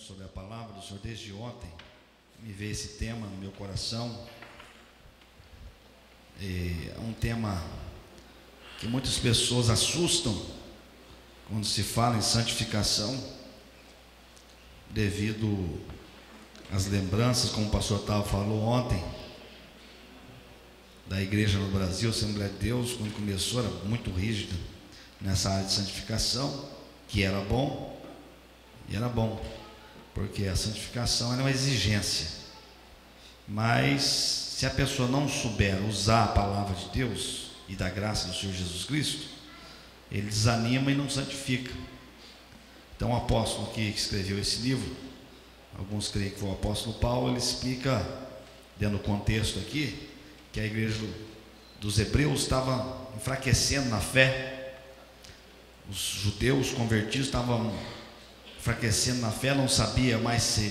sobre a palavra do Senhor desde ontem. Me veio esse tema no meu coração. É um tema que muitas pessoas assustam quando se fala em santificação, devido às lembranças, como o pastor Otávio falou ontem, da igreja no Brasil, a Assembleia de Deus, quando começou, era muito rígida nessa área de santificação, que era bom, e era bom, porque a santificação era uma exigência. Mas se a pessoa não souber usar a palavra de Deus e da graça do Senhor Jesus Cristo, ele desanima e não santifica. Então o apóstolo que escreveu esse livro, alguns creem que foi o apóstolo Paulo, ele explica, dentro do contexto aqui, que a igreja dos hebreus estava enfraquecendo na fé. Os judeus convertidos estavam enfraquecendo na fé, não sabia mais se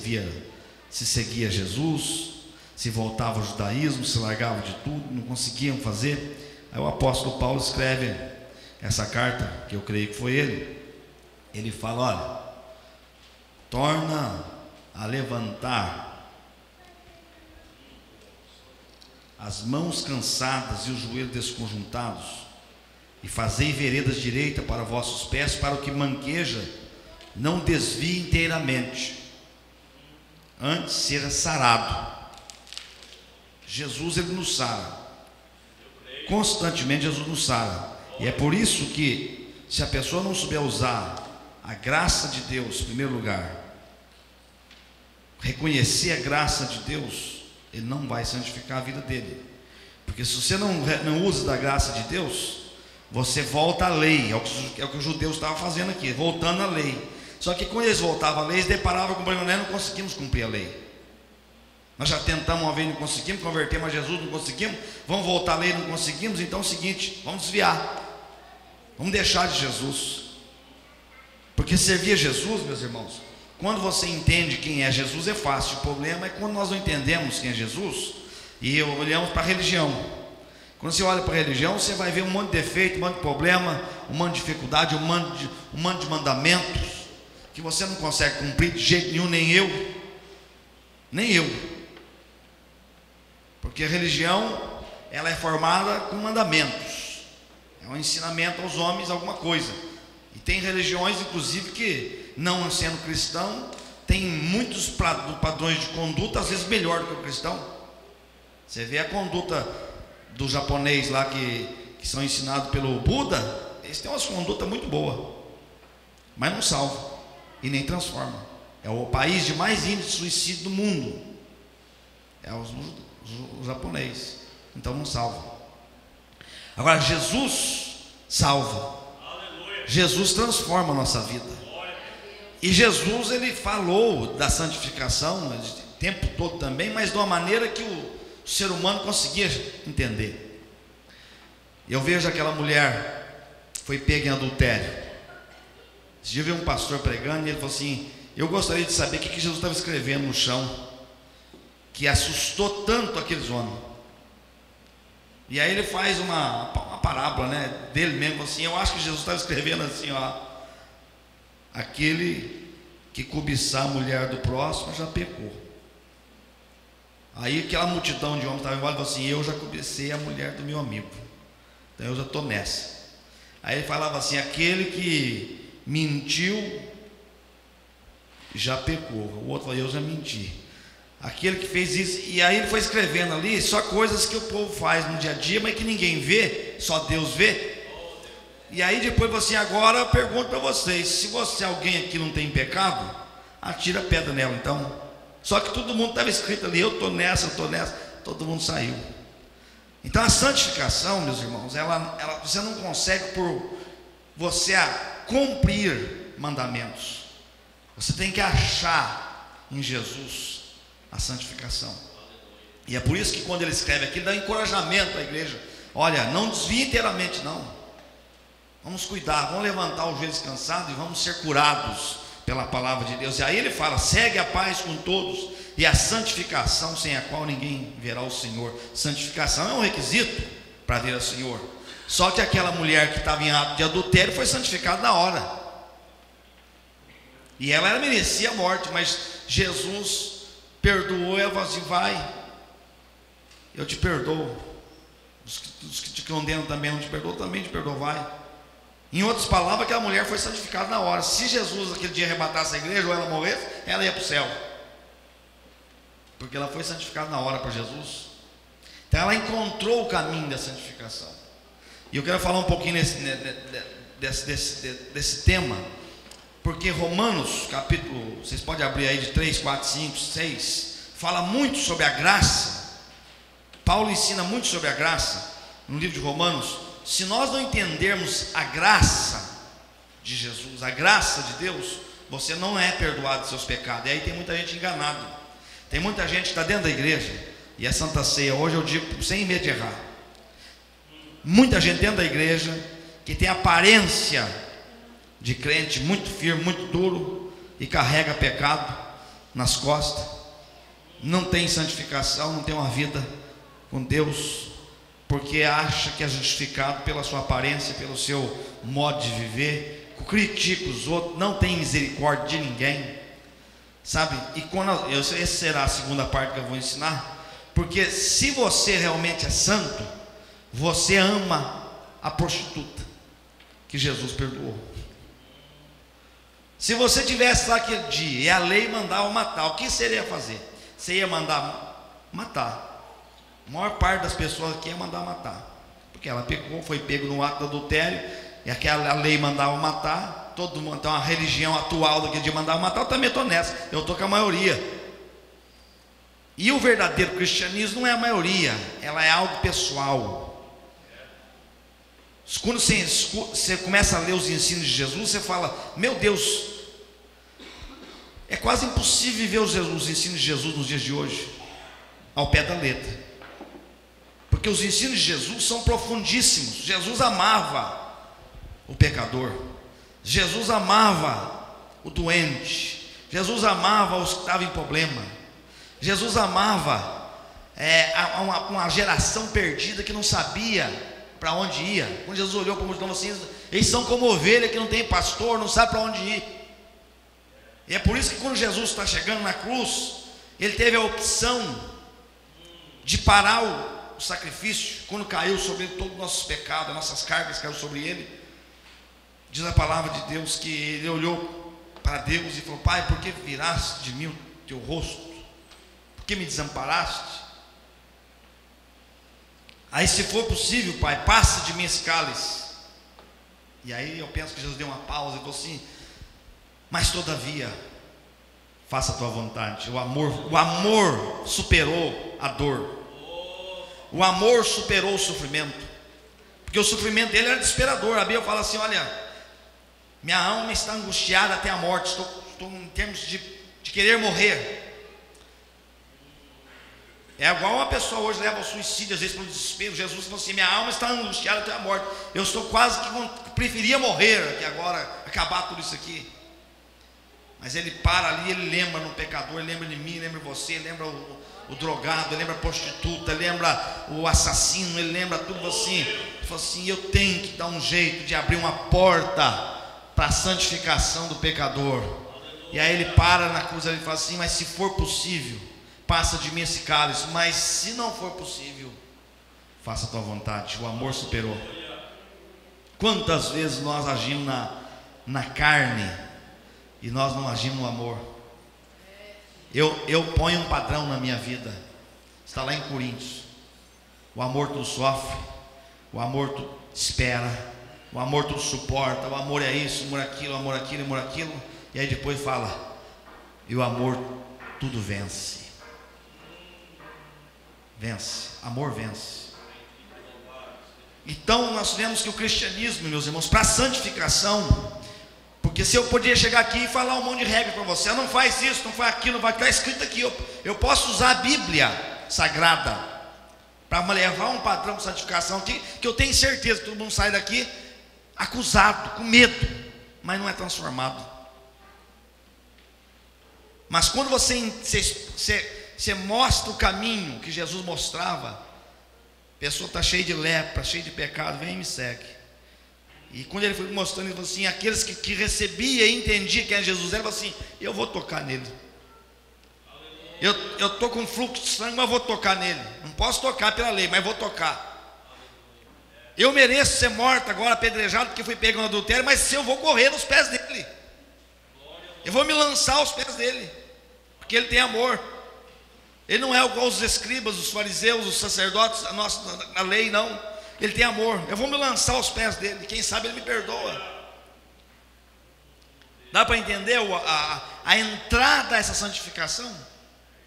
seguia Jesus, se voltava ao judaísmo, se largava de tudo, não conseguiam fazer. Aí o apóstolo Paulo escreve essa carta, que eu creio que foi ele fala: olha, torna a levantar as mãos cansadas e os joelhos desconjuntados, e fazei veredas direitas para vossos pés, para o que manqueja não desvie inteiramente, antes seja sarado. Jesus, ele nos sara constantemente, Jesus nos sara. E é por isso que, se a pessoa não souber usar a graça de Deus, em primeiro lugar, reconhecer a graça de Deus, ele não vai santificar a vida dele. Porque se você não usa da graça de Deus, você volta à lei. É o que os judeus estavam fazendo aqui, voltando à lei. Só que quando eles voltavam à lei, eles deparavam com o problema: não conseguimos cumprir a lei. Nós já tentamos uma vez, não conseguimos, convertemos a Jesus, não conseguimos, vamos voltar à lei, não conseguimos. Então é o seguinte, vamos desviar, vamos deixar de Jesus. Porque servir a Jesus, meus irmãos, quando você entende quem é Jesus, é fácil. O problema é quando nós não entendemos quem é Jesus e olhamos para a religião. Quando você olha para a religião, você vai ver um monte de defeito, um monte de problema, um monte de dificuldade, um monte de mandamentos que você não consegue cumprir de jeito nenhum, nem eu. Porque a religião, ela é formada com mandamentos, é um ensinamento aos homens alguma coisa. E tem religiões, inclusive, que, não sendo cristão, tem muitos padrões de conduta, às vezes melhor do que o cristão. Você vê a conduta do japonês lá, que são ensinados pelo Buda, eles têm umas condutas muito boas, mas não salvam e nem transformam. É o país de mais índice de suicídio do mundo, é os japoneses. Então não salva. Agora Jesus salva. Jesus transforma a nossa vida. E Jesus, ele falou da santificação o tempo todo também, mas de uma maneira que o ser humano conseguia entender. Eu vejo aquela mulher foi pega em adultério. Esse dia eu vi um pastor pregando e ele falou assim: eu gostaria de saber o que Jesus estava escrevendo no chão, que assustou tanto aqueles homens. E aí ele faz uma parábola, né, dele mesmo, assim: eu acho que Jesus estava escrevendo assim, ó, aquele que cobiçar a mulher do próximo já pecou. Aí aquela multidão de homens estava embora e falou assim: eu já cobicei a mulher do meu amigo, então eu já estou nessa. Aí ele falava assim: aquele que mentiu já pecou. O outro falou: eu já menti. Aquele que fez isso. E aí ele foi escrevendo ali só coisas que o povo faz no dia a dia, mas que ninguém vê, só Deus vê. E aí depois você: agora eu pergunto para vocês, se você, alguém aqui não tem pecado, atira a pedra nela então. Só que todo mundo estava escrito ali: eu estou nessa, todo mundo saiu. Então a santificação, meus irmãos, você não consegue por você cumprir mandamentos. Você tem que achar em Jesus a santificação. E é por isso que quando ele escreve aqui, ele dá encorajamento à igreja: olha, não desvie inteiramente não, vamos cuidar, vamos levantar os joelhos cansados e vamos ser curados pela palavra de Deus. E aí ele fala: segue a paz com todos e a santificação, sem a qual ninguém verá o Senhor. Santificação é um requisito para ver o Senhor. Só que aquela mulher que estava em ato de adultério foi santificada na hora. E ela merecia a morte, mas Jesus perdoou. Ela falou assim: vai, eu te perdoo. Os que te condenam também não te perdoam, também te perdoam, vai. Em outras palavras, aquela mulher foi santificada na hora. Se Jesus aquele dia arrebatasse a igreja ou ela morresse, ela ia para o céu, porque ela foi santificada na hora para Jesus. Então ela encontrou o caminho da santificação. E eu quero falar um pouquinho desse tema, porque Romanos capítulo, vocês podem abrir aí de 3, 4, 5, 6, fala muito sobre a graça. Paulo ensina muito sobre a graça no livro de Romanos. Se nós não entendermos a graça de Jesus, a graça de Deus, você não é perdoado dos seus pecados. E aí tem muita gente enganada. Tem muita gente que está dentro da igreja, e a Santa Ceia hoje eu digo sem medo de errar. Muita gente dentro da igreja que tem aparência de crente muito firme, muito duro, e carrega pecado nas costas, não tem santificação, não tem uma vida com Deus, porque acha que é justificado pela sua aparência, pelo seu modo de viver, critica os outros, não tem misericórdia de ninguém, sabe? E quando essa será a segunda parte que eu vou ensinar, porque se você realmente é santo, você ama a prostituta que Jesus perdoou. Se você tivesse lá aquele dia e a lei mandava matar, o que você ia fazer? Você ia mandar matar. A maior parte das pessoas aqui ia mandar matar, porque ela pecou, foi pego no ato do adultério, e aquela lei mandava matar. Todo mundo, então a religião atual daquele dia mandava matar. Eu também estou nessa, eu estou com a maioria. E o verdadeiro cristianismo não é a maioria, ela é algo pessoal. Quando você começa a ler os ensinos de Jesus, você fala: meu Deus, é quase impossível viver os ensinos de Jesus nos dias de hoje ao pé da letra, porque os ensinos de Jesus são profundíssimos. Jesus amava o pecador, Jesus amava o doente, Jesus amava os que estavam em problema, Jesus amava uma geração perdida que não sabia para onde ia. Quando Jesus olhou para a multidão assim: eles são como ovelha que não tem pastor, não sabe para onde ir. E é por isso que quando Jesus está chegando na cruz, ele teve a opção de parar o sacrifício. Quando caiu sobre ele todos os nossos pecados, as nossas cargas caíram sobre ele, diz a palavra de Deus que ele olhou para Deus e falou: Pai, por que viraste de mim o teu rosto? Por que me desamparaste? Aí, se for possível, Pai, passa de mim esse cálice. E aí eu penso que Jesus deu uma pausa e falou assim: mas todavia, faça a tua vontade. O amor superou a dor. O amor superou o sofrimento, porque o sofrimento dele era desesperador. A Bíblia fala assim: olha, minha alma está angustiada até a morte. Estou em termos de querer morrer. É igual uma pessoa hoje leva ao suicídio, às vezes pelo desespero. Jesus falou assim: minha alma está angustiada até a morte. Eu estou quase que preferia morrer aqui agora, acabar tudo isso aqui. Mas ele para ali, ele lembra no pecador, ele lembra de mim, lembra de você, ele lembra o drogado, ele lembra a prostituta, ele lembra o assassino, ele lembra tudo assim. Ele falou assim: eu tenho que dar um jeito de abrir uma porta para a santificação do pecador. E aí ele para na cruz, ele fala assim: mas se for possível, passa de mim esse cálice. Mas se não for possível, faça a tua vontade. O amor superou. Quantas vezes nós agimos na carne e nós não agimos no amor? Eu ponho um padrão na minha vida. Está lá em Coríntios: o amor tudo sofre, o amor tudo espera, o amor tudo suporta, o amor é isso, o amor é aquilo, o amor é aquilo, o amor é aquilo. E aí depois fala: e o amor tudo vence. Vence, amor vence. Então nós vemos que o cristianismo, meus irmãos, para a santificação, porque se eu podia chegar aqui e falar um monte de regra para você: não faz isso, não faz aquilo, não vai, está escrito aqui. Eu posso usar a Bíblia Sagrada para levar um padrão de santificação que eu tenho certeza que todo mundo sai daqui acusado, com medo, mas não é transformado. Mas quando você mostra o caminho que Jesus mostrava, a pessoa está cheia de lepra, cheia de pecado, vem e me segue. E quando ele foi mostrando, ele falou assim: aqueles que recebia e entendia quem Jesus era, ele falou assim: eu vou tocar nele. Eu estou com fluxo de sangue, mas eu vou tocar nele. Não posso tocar pela lei, mas vou tocar. Eu mereço ser morto agora, apedrejado, porque fui pego no adultério, mas se eu vou correr nos pés dele, eu vou me lançar aos pés dele, porque ele tem amor. Ele não é igual os escribas, os fariseus, os sacerdotes, a lei, não. Ele tem amor. Eu vou me lançar aos pés dele, quem sabe ele me perdoa. Dá para entender a entrada a essa santificação?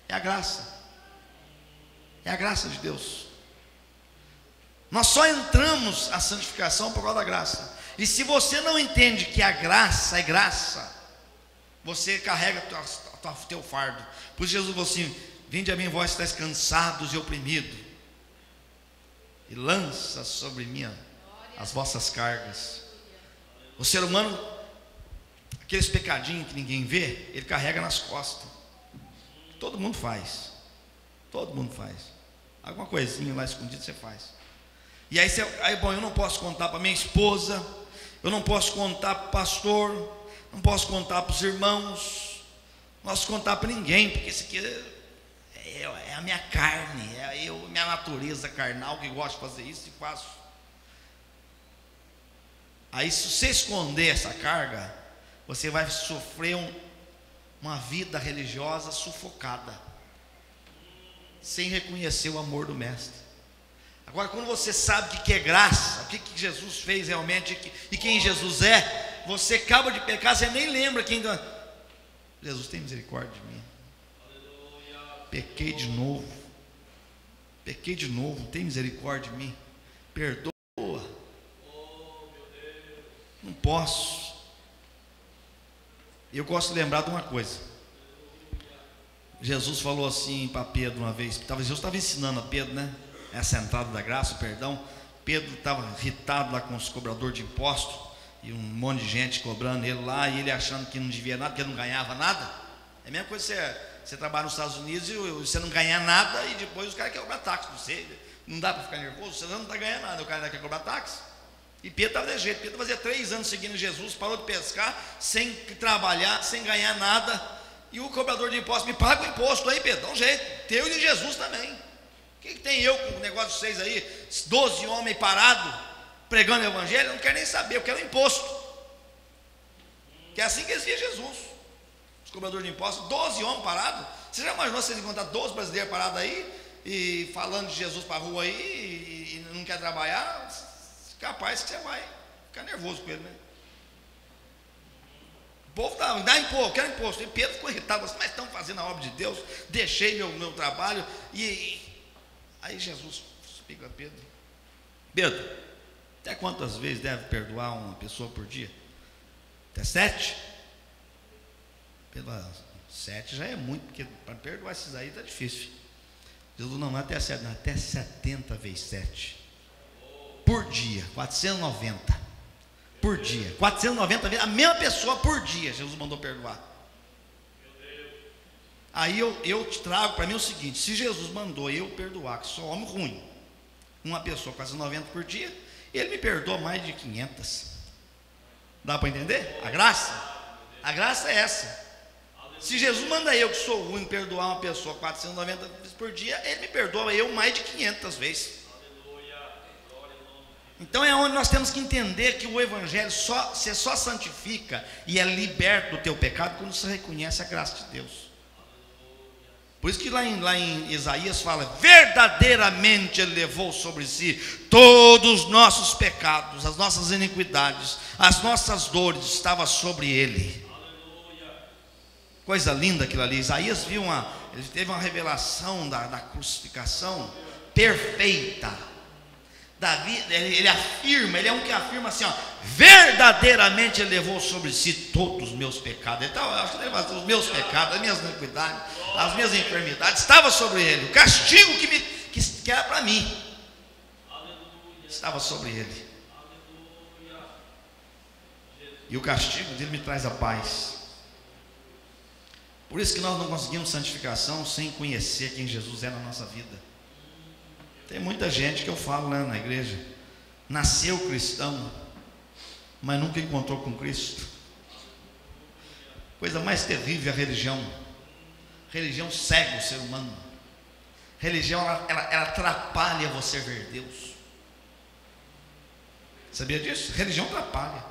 É a graça. É a graça de Deus. Nós só entramos a santificação por causa da graça. E se você não entende que a graça é graça, você carrega teu fardo. Por isso Jesus falou assim: vinde a mim, vós que estáis cansados e oprimidos, e lança sobre mim as vossas cargas. O ser humano, aqueles pecadinhos que ninguém vê, ele carrega nas costas. Todo mundo faz. Todo mundo faz. Alguma coisinha lá escondida você faz. E aí, bom, eu não posso contar para minha esposa, eu não posso contar para o pastor, não posso contar para os irmãos, não posso contar para ninguém, porque isso aqui é a minha carne, minha natureza carnal que gosta de fazer isso e faço. Aí, se você esconder essa carga, você vai sofrer uma vida religiosa sufocada, sem reconhecer o amor do Mestre. Agora, quando você sabe o que é graça, o que Jesus fez realmente e quem Jesus é, você acaba de pecar, você nem lembra quem. Jesus, tem misericórdia de mim. Pequei de novo. Pequei de novo. Tem misericórdia de mim. Perdoa. Não posso. Eu gosto de lembrar de uma coisa. Jesus falou assim para Pedro uma vez. Jesus estava ensinando a Pedro, né? Essa entrada da graça, o perdão. Pedro estava irritado lá com os cobradores de impostos, e um monte de gente cobrando ele lá, e ele achando que não devia nada, que ele não ganhava nada. É a mesma coisa que você trabalha nos Estados Unidos e você não ganha nada, e depois os caras querem cobrar táxi de você. Não dá para ficar nervoso, você não está ganhando nada, o cara quer cobrar táxi. E Pedro estava de jeito. Pedro fazia 3 anos seguindo Jesus, parou de pescar, sem trabalhar, sem ganhar nada, e o cobrador de impostos: me paga o imposto aí, Pedro, dá um jeito, teu e de Jesus também. O que tem eu com o negócio de vocês aí? 12 homens parados, pregando o evangelho? Eu não quero nem saber, eu quero o imposto. Que é assim que exige Jesus. Os cobradores de impostos, 12 homens parados. Você já imaginou se eles encontrar 12 brasileiros parados aí, e falando de Jesus para a rua aí, e não quer trabalhar? Capaz que você vai ficar nervoso com ele, né? O povo dá imposto, eu quero imposto. E Pedro ficou irritado: mas estão fazendo a obra de Deus, deixei meu trabalho. Aí Jesus explica a Pedro: Pedro, até quantas vezes deve perdoar uma pessoa por dia? Até 7? Pedro: 7 já é muito, porque para perdoar esses aí está difícil. Jesus: não é até 7, não, até 70 vezes 7 por dia, 490 por dia, 490 vezes a mesma pessoa por dia. Jesus mandou perdoar. Aí eu te trago para mim o seguinte: se Jesus mandou eu perdoar, que sou homem ruim, uma pessoa 490 por dia, ele me perdoa mais de 500. Dá para entender? A graça é essa. Se Jesus manda eu, que sou ruim, perdoar uma pessoa 490 vezes por dia, ele me perdoa eu mais de 500 vezes. Então é onde nós temos que entender que o evangelho você só santifica e é liberto do teu pecado quando você reconhece a graça de Deus. Por isso que lá em Isaías fala: verdadeiramente ele levou sobre si todos os nossos pecados, as nossas iniquidades, as nossas dores, estava sobre ele. Coisa linda aquilo ali. Isaías ele teve uma revelação da crucificação perfeita. Davi, ele afirma, ele é um que afirma assim, verdadeiramente ele levou sobre si todos os meus pecados. Então, eu acho que ele levou os meus pecados, as minhas iniquidades, as minhas enfermidades, estava sobre ele. O castigo que era para mim estava sobre ele. E o castigo dele me traz a paz. Por isso que nós não conseguimos santificação sem conhecer quem Jesus é na nossa vida. Tem muita gente que eu falo lá na igreja, nasceu cristão, mas nunca encontrou com Cristo. Coisa mais terrível é a religião. Religião cega o ser humano. Religião, ela atrapalha você ver Deus. Sabia disso? Religião atrapalha.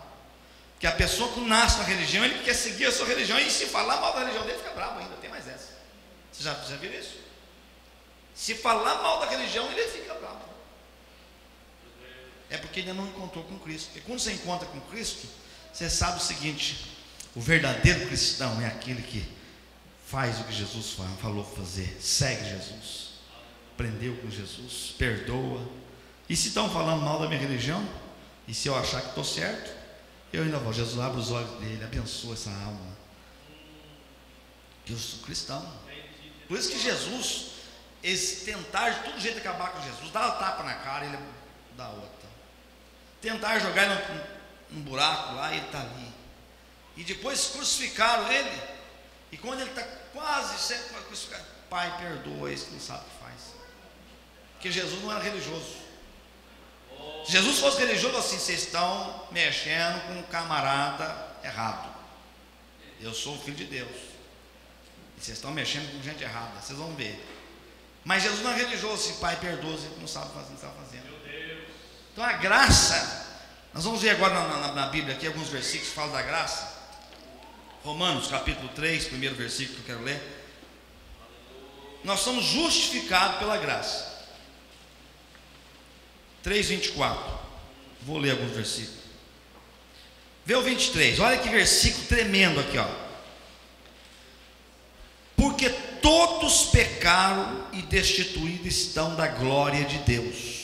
Porque a pessoa que nasce na religião, ele quer seguir a sua religião, e se falar mal da religião dele, fica bravo ainda. Tem mais essa. Você já viu isso? Se falar mal da religião, ele fica bravo. É porque ele não encontrou com Cristo. Porque quando você encontra com Cristo, você sabe o seguinte: o verdadeiro cristão é aquele que faz o que Jesus falou fazer, segue Jesus, aprendeu com Jesus, perdoa. E se estão falando mal da minha religião, e se eu achar que estou certo, eu ainda vou. Jesus abre os olhos dele, abençoa essa alma. Eu sou cristão. Por isso que Jesus, eles tentaram de todo jeito acabar com Jesus, dá uma tapa na cara, ele dá outra. Tentaram jogar ele num buraco lá, ele está ali. E depois crucificaram ele. E quando ele está quase sempre para crucificar, Pai, perdoa esse que não sabe o que faz. Porque Jesus não era religioso. Se Jesus fosse religioso, assim, vocês estão mexendo com um camarada errado. Eu sou o filho de Deus. E vocês estão mexendo com gente errada, vocês vão ver. Mas Jesus não é religioso, assim, Pai, perdoa esse que não sabe fazer, não está fazendo. Então a graça, nós vamos ver agora na Bíblia aqui alguns versículos que falam da graça. Romanos capítulo 3, primeiro versículo que eu quero ler. Nós somos justificados pela graça. 3:24. Vou ler alguns versículos. Vê o 23, olha que versículo tremendo aqui, ó. Porque todos pecaram e destituídos estão da glória de Deus.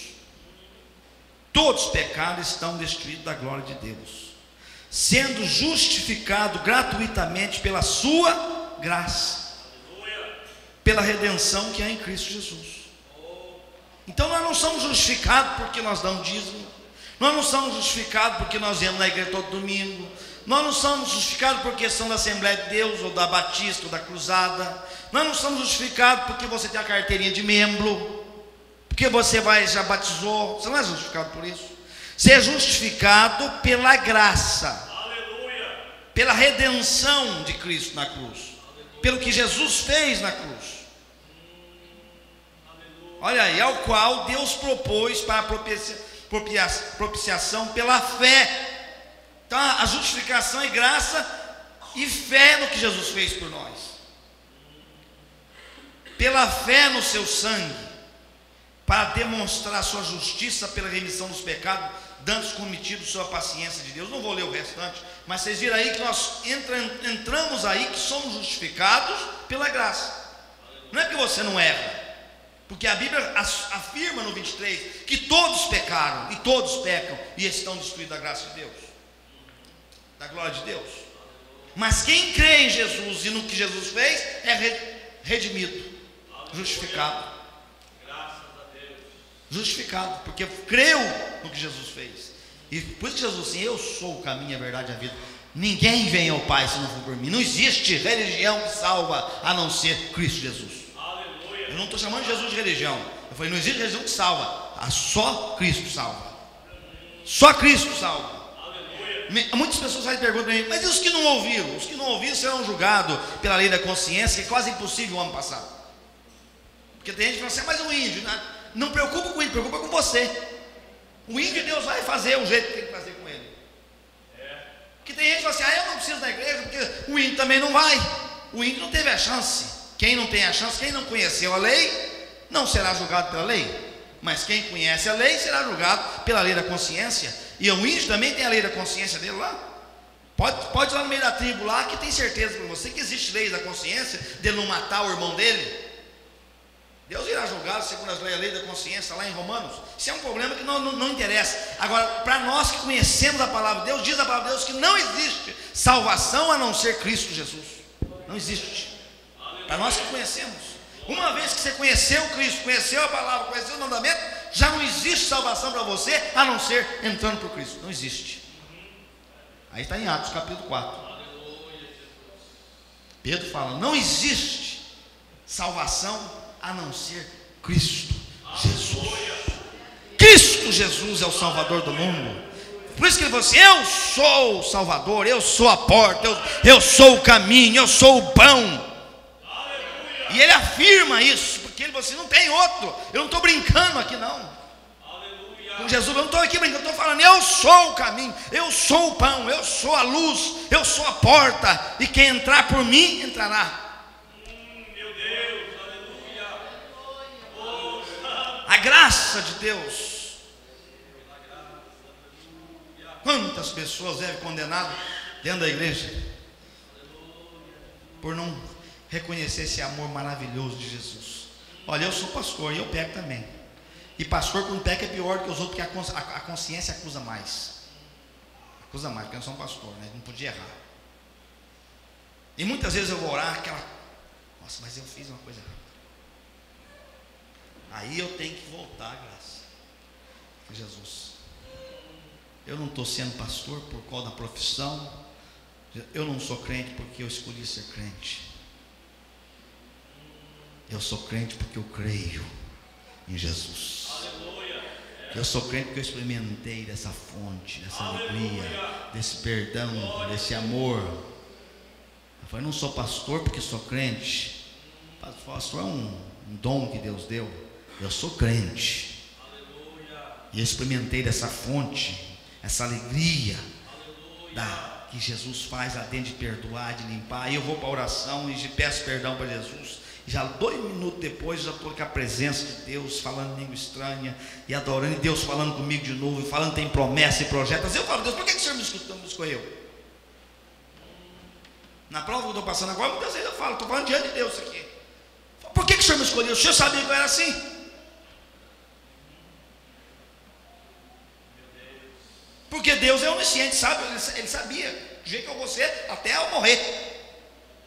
Todos pecaram e estão destituídos da glória de Deus, sendo justificado gratuitamente pela sua graça, pela redenção que há em Cristo Jesus. Então nós não somos justificados porque nós damos dízimo, nós não somos justificados porque nós viemos na igreja todo domingo, nós não somos justificados porque são da Assembleia de Deus, ou da Batista, ou da Cruzada, nós não somos justificados porque você tem a carteirinha de membro, porque você já batizou. Você não é justificado por isso. Você é justificado pela graça, aleluia, pela redenção de Cristo na cruz, aleluia, pelo que Jesus fez na cruz. Olha aí, ao qual Deus propôs para a propiciação pela fé. Então a justificação é graça e fé no que Jesus fez por nós, pela fé no seu sangue, para demonstrar a sua justiça pela remissão dos pecados, dantes cometidos sob a paciência de Deus. Não vou ler o restante, mas vocês viram aí que nós entramos aí, que somos justificados pela graça. Não é que você não erra, porque a Bíblia afirma no 23 que todos pecaram e todos pecam e estão destruídos da graça de Deus, da glória de Deus. Mas quem crê em Jesus e no que Jesus fez é redimido, justificado. Justificado, porque creu no que Jesus fez. E por isso que Jesus disse: eu sou o caminho, a verdade e a vida. Ninguém vem ao Pai se não for por mim. Não existe religião que salva a não ser Cristo Jesus. Aleluia. Eu não estou chamando Jesus de religião. Eu falei: não existe religião que salva. Só Cristo salva. Só Cristo salva. Aleluia. Muitas pessoas fazem pergunta para mim: mas e os que não ouviram? Os que não ouviram serão julgados pela lei da consciência, que é quase impossível o ano passado. Porque tem gente que fala assim: mas o índio, né? Não preocupa com o índio, preocupa com você. O índio, Deus vai fazer o jeito que tem que fazer com ele. Porque tem gente que fala assim: eu não preciso da igreja, porque o índio também não vai. O índio não teve a chance. Quem não tem a chance, quem não conheceu a lei, não será julgado pela lei. Mas quem conhece a lei será julgado pela lei da consciência. E o índio também tem a lei da consciência dele lá. Pode ir lá no meio da tribo lá, que tem certeza para você que existe lei da consciência, dele não matar o irmão dele. Deus irá julgar segundo as leis da consciência lá em Romanos. Isso é um problema que não interessa. Agora, para nós que conhecemos a palavra de Deus, diz a palavra de Deus que não existe salvação a não ser Cristo Jesus. Não existe. Para nós que conhecemos, uma vez que você conheceu Cristo, conheceu a palavra, conheceu o mandamento, já não existe salvação para você a não ser entrando por Cristo. Não existe. Aí está em Atos capítulo 4. Pedro fala: não existe salvação a não ser Cristo Jesus. Cristo Jesus é o Salvador do mundo. Por isso que ele falou assim: eu sou o Salvador, eu sou a porta, eu sou o caminho, eu sou o pão. E ele afirma isso, porque ele falou assim: não tem outro, eu não estou brincando aqui não. Com Jesus, eu não estou aqui brincando, eu estou falando: eu sou o caminho, eu sou o pão, eu sou a luz, eu sou a porta, e quem entrar por mim, entrará. Meu Deus, aleluia. A graça de Deus. Quantas pessoas devem condenadas dentro da igreja por não reconhecer esse amor maravilhoso de Jesus? Olha, eu sou pastor e eu peco também. E pastor quando peca é pior do que os outros, porque a consciência acusa mais. Acusa mais, porque eu sou um pastor, né? Não podia errar. E muitas vezes eu vou orar aquela: nossa, mas eu fiz uma coisa errada. Aí eu tenho que voltar à graça de Jesus. Eu não estou sendo pastor por causa da profissão. Eu não sou crente porque eu escolhi ser crente. Eu sou crente porque eu creio em Jesus. Eu sou crente porque eu experimentei dessa fonte, dessa alegria, desse perdão, desse amor. Eu falei: não sou pastor porque sou crente. Pastor é um dom que Deus deu. Eu sou crente. E eu experimentei dessa fonte, essa alegria que Jesus faz lá dentro, de perdoar, de limpar. E eu vou para a oração e peço perdão para Jesus. Já 2 minutos depois, já estou com a presença de Deus, falando em língua estranha e adorando, e Deus falando comigo de novo, e falando tem promessa e projetos. Eu falo: Deus, por que o Senhor me escolheu? Na prova que eu estou passando agora, muitas vezes eu falo: estou falando diante de Deus isso aqui. Por que o Senhor me escolheu? O Senhor sabia que eu era assim? Porque Deus é onisciente, sabe? Ele sabia do jeito que eu vou ser até eu morrer.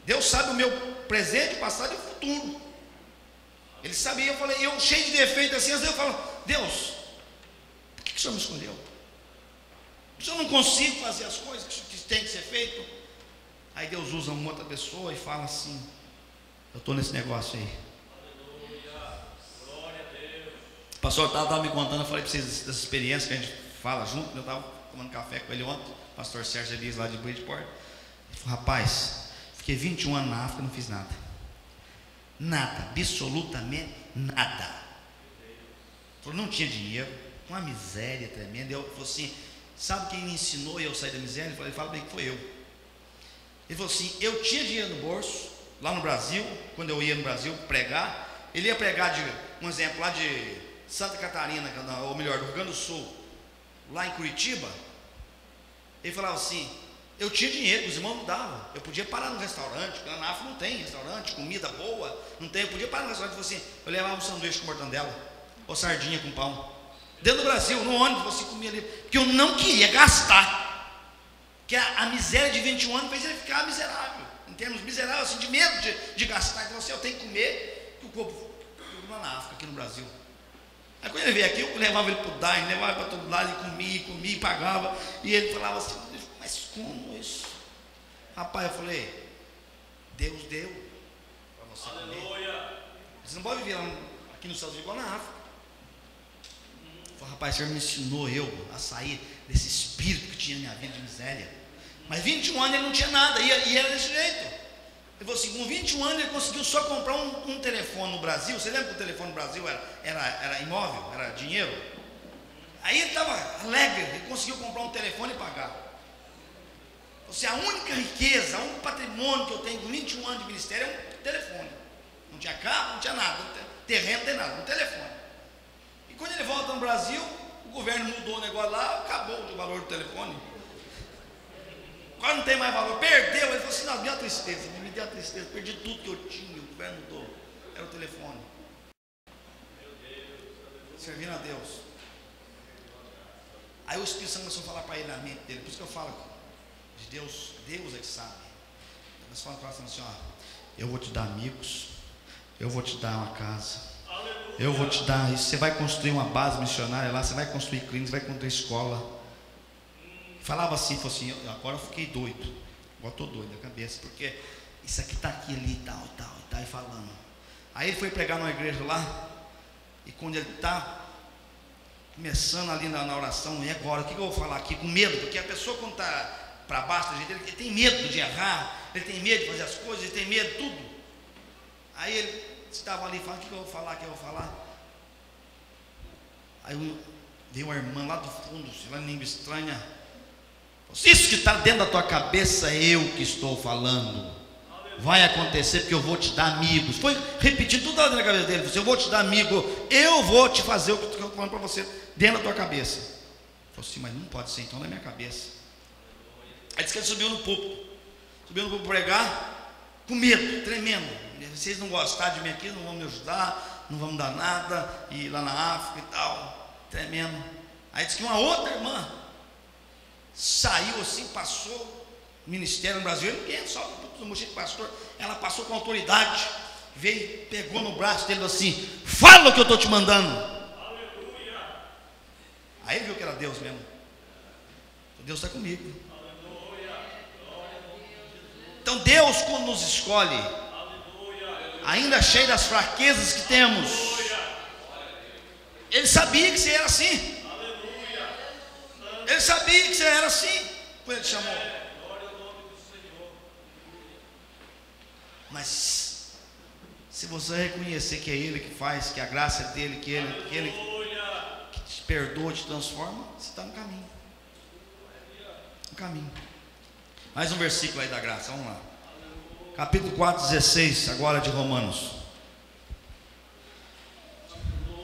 Deus sabe o meu presente, passado e futuro. Ele sabia. Eu falei, eu cheio de defeito assim, às vezes eu falo: Deus, por que o Senhor me escolheu? Se eu não consigo fazer as coisas que tem que ser feito. Aí Deus usa uma outra pessoa e fala assim: eu estou nesse negócio aí. O pastor estava me contando, eu falei para vocês dessa experiência que a gente fala junto. Eu estava tomando café com ele ontem, o pastor Sérgio Elias lá de Bridgeport. Ele falou: rapaz, fiquei 21 anos na África, não fiz nada. Nada, absolutamente nada. Ele falou: não tinha dinheiro, uma miséria tremenda. Eu falei assim: sabe quem me ensinou eu sair da miséria? Ele fala bem que foi eu. Ele falou assim: eu tinha dinheiro no bolso, lá no Brasil, quando eu ia no Brasil pregar. Ele ia pregar, um exemplo, lá de Santa Catarina, ou melhor, do Rio Grande do Sul, lá em Curitiba. Ele falava assim: eu tinha dinheiro, os irmãos não davam. Eu podia parar no restaurante, porque na África não tem restaurante, comida boa, não tem. Eu podia parar no restaurante e assim, eu levava um sanduíche com mortandela, ou sardinha com pão. Dentro do Brasil, no ônibus, você comia ali, porque eu não queria gastar. Porque a miséria de 21 anos fez ele ficar miserável, em termos miseráveis, assim, de medo de gastar. Então assim, eu tenho que comer, que o corpo lá na África, aqui no Brasil. Aí quando ele veio aqui, eu levava ele para o Dain, levava para todo lado, ele comia e pagava. E ele falava assim: mas como isso? Rapaz, eu falei: Deus deu para você comer. Você não pode viver aqui nos Estados Unidos igual na África. Eu falei: rapaz, o Senhor me ensinou eu a sair desse espírito que tinha na minha vida de miséria. Mas 21 anos ele não tinha nada, e era desse jeito. Ele falou assim: com 21 anos ele conseguiu só comprar um telefone no Brasil. Você lembra que o telefone no Brasil era imóvel, era dinheiro? Aí ele estava alegre, ele conseguiu comprar um telefone e pagar. Você, a única riqueza, o único patrimônio que eu tenho com 21 anos de ministério é um telefone. Não tinha carro, não tinha nada, terreno, não tem nada, um telefone. E quando ele volta no Brasil, o governo mudou o negócio lá, acabou o valor do telefone. Agora não tem mais valor, perdeu. Ele falou assim: não, me deu a tristeza, perdi tudo que eu tinha, o governo mudou, era o telefone. Servindo a Deus. Aí o Espírito Santo começou a falar para ele na mente dele. Por isso que eu falo de Deus, Deus é que sabe. Nós falamos para ele assim: ó, eu vou te dar amigos, eu vou te dar uma casa, eu vou te dar isso. Você vai construir uma base missionária lá, você vai construir clínicas, vai construir escola. Falava assim, falou assim: agora eu fiquei doido, agora estou doido da cabeça, porque isso aqui está aqui, ali, tal, e falando. Aí ele foi pregar numa igreja lá, e quando ele está começando ali na oração, e agora, o que eu vou falar aqui? Com medo, porque a pessoa quando está para baixo, ele tem medo de errar, ele tem medo de fazer as coisas, ele tem medo de tudo. Aí ele estava ali falando, o que eu vou falar, o que eu vou falar? Aí veio uma irmã lá do fundo, lá em língua estranha, se isso que está dentro da tua cabeça, eu que estou falando, vai acontecer porque eu vou te dar amigos. Foi repetindo tudo lá dentro da cabeça dele, eu vou te dar amigo, eu vou te fazer o que eu estou falando para você, dentro da tua cabeça. Falei assim, mas não pode ser então na minha cabeça. Aí disse que ele subiu no púlpito pregar, com medo, tremendo. Vocês não gostaram de mim aqui, não vão me ajudar, não vão me dar nada, e lá na África e tal, tremendo. Aí disse que uma outra irmã saiu assim, passou ministério no Brasil, ninguém, só do motivo pastor, ela passou com autoridade, veio, pegou no braço dele assim, fala o que eu estou te mandando. Aleluia. Aí ele viu que era Deus mesmo. Deus está comigo. Então Deus, quando nos escolhe, ainda cheio das fraquezas que temos, Ele sabia que você era assim. Ele sabia que você era assim quando Ele te chamou. Mas se você reconhecer que é Ele que faz, que a graça é dele, que Ele que te perdoa, te transforma, você está no caminho. No caminho. Mais um versículo aí da graça, vamos lá. Capítulo 4, 16, agora de Romanos.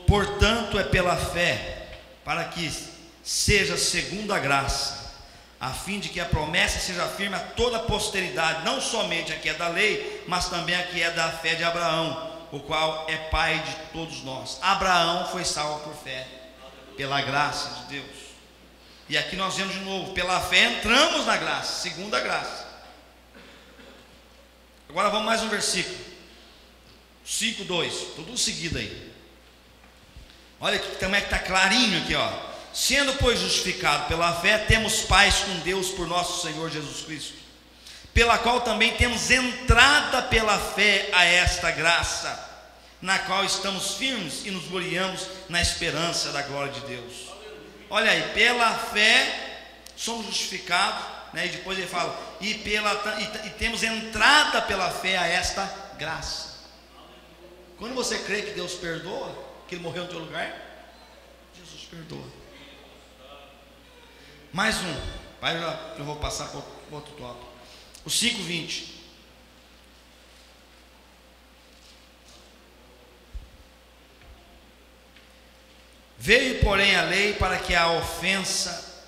Portanto, é pela fé, para que seja segundo a graça, a fim de que a promessa seja firme a toda a posteridade, não somente a que é da lei, mas também a que é da fé de Abraão, o qual é pai de todos nós. Abraão foi salvo por fé, pela graça de Deus. E aqui nós vemos de novo, pela fé entramos na graça, segundo a graça. Agora vamos mais um versículo, 5:2, tudo seguido aí. Olha aqui também que está clarinho aqui, ó. Sendo, pois, justificado pela fé, temos paz com Deus por nosso Senhor Jesus Cristo, pela qual também temos entrada pela fé a esta graça, na qual estamos firmes e nos gloriamos na esperança da glória de Deus. Olha aí, pela fé somos justificados, né? E depois ele fala, e temos entrada pela fé a esta graça. Quando você crê que Deus perdoa, que Ele morreu no teu lugar, Jesus perdoa. Mais um, pai, eu vou passar para o outro tópico. O 5:20. Veio, porém, a lei para que a ofensa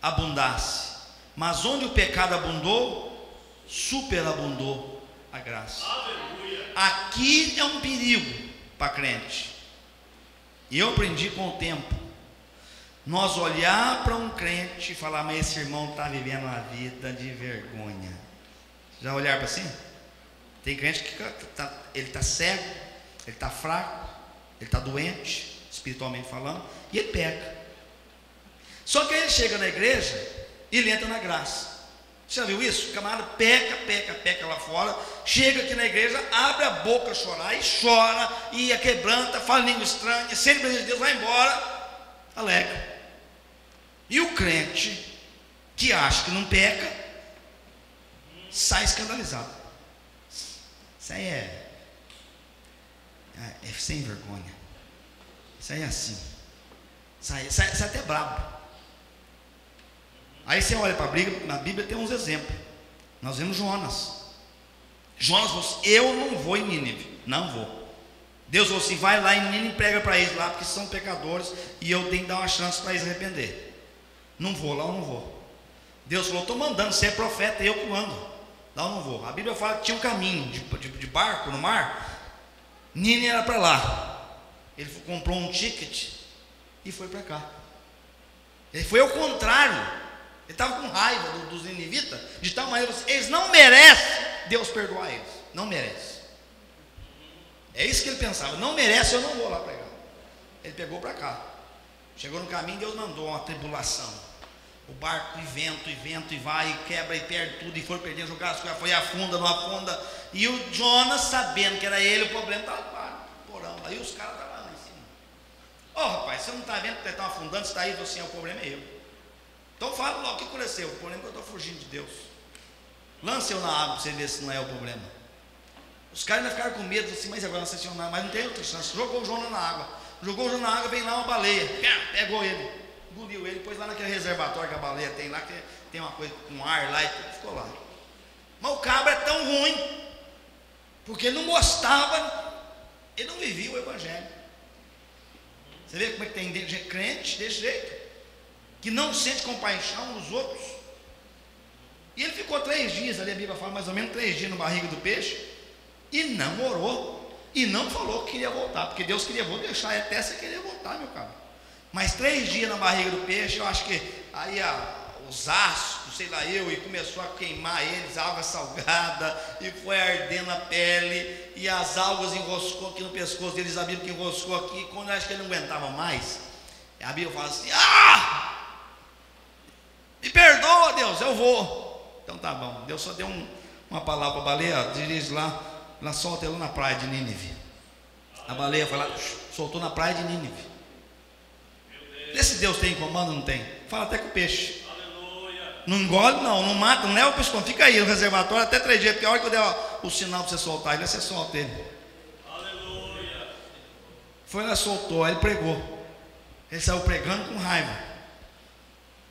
abundasse, mas onde o pecado abundou, superabundou a graça. Aleluia. Aqui é um perigo para crente, e eu aprendi com o tempo. Nós olhar para um crente e falar, mas esse irmão está vivendo uma vida de vergonha. Já olhar para assim? Tem crente que ele está cego, ele está fraco, ele está doente, espiritualmente falando, e ele peca. Só que aí ele chega na igreja e ele entra na graça. Você já viu isso? O camarada peca lá fora, chega aqui na igreja, abre a boca a chorar, e chora, e quebranta, fala língua estranha, sempre presença de Deus, vai embora, alegre. E o crente que acha que não peca, sai escandalizado. Isso aí é sem vergonha. Isso aí é assim. Sai até brabo. Aí você olha para a Bíblia, na Bíblia tem uns exemplos. Nós vemos Jonas. Jonas falou assim, eu não vou em Nínive. Não vou. Deus falou assim, vai lá em Nínive e prega para eles lá, porque são pecadores, e eu tenho que dar uma chance para eles arrepender. Não vou, lá eu não vou. Deus falou, estou mandando, você é profeta, eu que mando. Lá eu não vou. A Bíblia fala que tinha um caminho de barco no mar. Nínive era para lá. Ele comprou um ticket e foi para cá. Ele foi ao contrário. Ele estava com raiva dos ninivitas, de tal maneira que eles não merecem Deus perdoar eles. Não merece. É isso que ele pensava. Não merece, eu não vou lá pregar. Ele pegou para cá. Chegou no caminho, Deus mandou uma tribulação. O barco e vento, e vai, e quebra, e perde tudo, e foi perdendo, jogar as coisas, foi afunda, não afunda. E o Jonas, sabendo que era ele, o problema estava lá, porão. Aí os caras estavam lá em cima. rapaz, você não está vendo que você está afundando, você está aí, assim, o problema é eu. Então fala logo, o que aconteceu? O problema é que eu estou fugindo de Deus. Lance eu na água para você ver se não é o problema. Os caras ainda ficaram com medo, assim, mas agora não sei se mas não tem outra chance. Jogou o Jonas na água. Jogou o Jonas na água, vem lá uma baleia. Pegou ele, engoliu ele, pôs lá naquele reservatório que a baleia tem lá, que tem uma coisa com ar lá e tudo, ficou lá. Mas o cabra é tão ruim, porque ele não gostava, ele não vivia o evangelho. Você vê como é que tem crente desse jeito, que não sente compaixão nos outros. E ele ficou 3 dias, ali a Bíblia fala mais ou menos 3 dias no barriga do peixe, e não orou, e não falou que queria voltar, porque Deus queria, vou deixar até você querer voltar, meu caro. Mas 3 dias na barriga do peixe, eu acho que aí os ascos, sei lá e começou a queimar eles, alga salgada, e foi ardendo a pele, e as algas enroscou aqui no pescoço deles, a Bíblia que enroscou aqui, quando eu acho que ele não aguentava mais, a Bíblia fala assim, me perdoa Deus, eu vou. Então tá bom, Deus só deu uma palavra para a baleia, dirige lá solta ele na praia de Nínive. A baleia foi lá, soltou na praia de Nínive. Esse Deus tem comando? Não tem. Fala até com o peixe. Não engole, não mata, não leva o peixe, fica aí no reservatório até 3 dias, porque a hora que eu der o sinal para você soltar ele, você solta ele. Aleluia. Foi lá, soltou, aí ele pregou. Ele saiu pregando com raiva.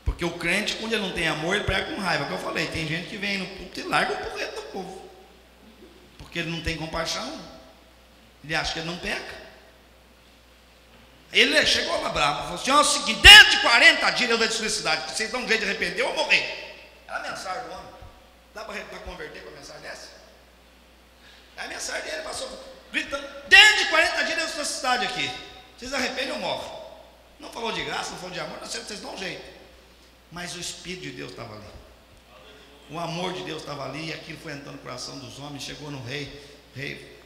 Porque o crente, quando ele não tem amor, ele prega com raiva. Que eu falei, tem gente que vem no púlpito e larga o porreto do povo, porque ele não tem compaixão, ele acha que ele não peca. Ele chegou lá bravo, falou assim: é o seguinte, dentro de 40 dias eu dou felicidade, vocês dão um jeito de arrepender ou morrer. Era a mensagem do homem. Dá para converter com a mensagem dessa? A mensagem dele passou gritando: dentro de 40 dias eu dou felicidade aqui, vocês arrependem ou morrem. Não falou de graça, não falou de amor, não sei, vocês dão um jeito. Mas o Espírito de Deus estava ali, o amor de Deus estava ali, e aquilo foi entrando no coração dos homens, chegou no rei,